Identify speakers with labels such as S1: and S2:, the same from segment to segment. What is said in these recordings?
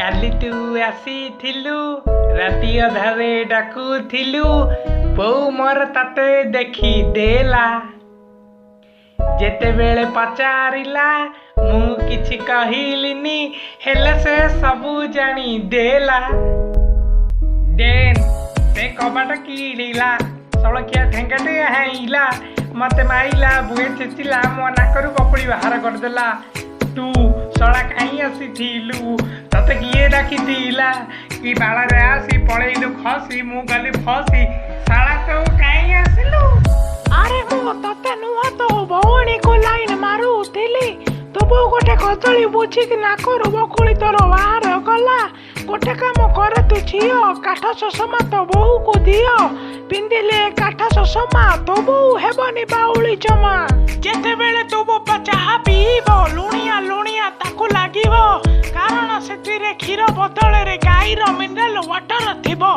S1: काली तू आसीथिलु राति अधारे डाकुथिलु बो मोर तते देखी देला जेते बेले पचारिला मु किछि कहिलिनी हेले से सबु जानी देला डेन से कबाट कीड़ीला सड़किया ठेंगाटे हाइला मते माइला बुए चेचिला मो नाकरु कपड़ी बाहर करदेला तू सड़ा कहीं आसीथिलु तते किए डाकिथिला कि बाଳରେ आसी पळेइलु खसी मु गली फसी साला तो कहीं आसिलु
S2: अरे मु तते नुह तो भौणी को लाइन मारुथिली तो बो गोटे कदली बुझिक नाकरु बकुली तोर बाहर गला गोटे काम कर तू झियो काठ चषमा तो बोहू को दियो पिंदिले काठ चषमा तो बोहू हेबनी बाउली जमा जेते बेले तू बो चाहा पीबो लुणिया लुणिया ताकू लागिबो कारण सेतिरे क्षीर बदले रे गाईर मिनरल वाटर थिबो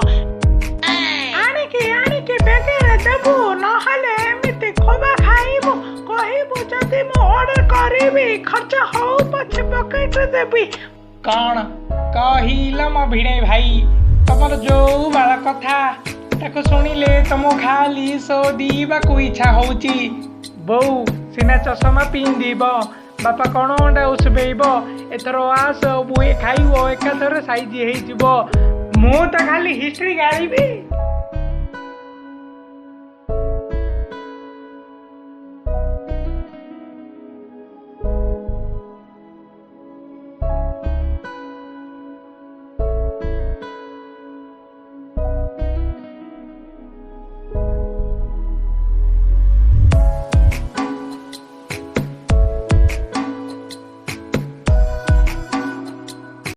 S2: आनिके बेगेरे देबू नहले एमिति खोबा खाइबो कहिबो जदि मु ऑर्डर करिबी खर्च हो पछे पॉकेट रे देबी
S1: कौन कहिला म भिड़े भाई तमर जो बाला कथा ताको सुनिले तमो खाली सोदीबा को इच्छा होची बौ सिना चषमा पिंदिब बापा कौन अंडा उसबेब एथर आस बुए खाइब एकाथर साइज हेजिब मु तो खाली हिस्ट्री गाड़ीबी।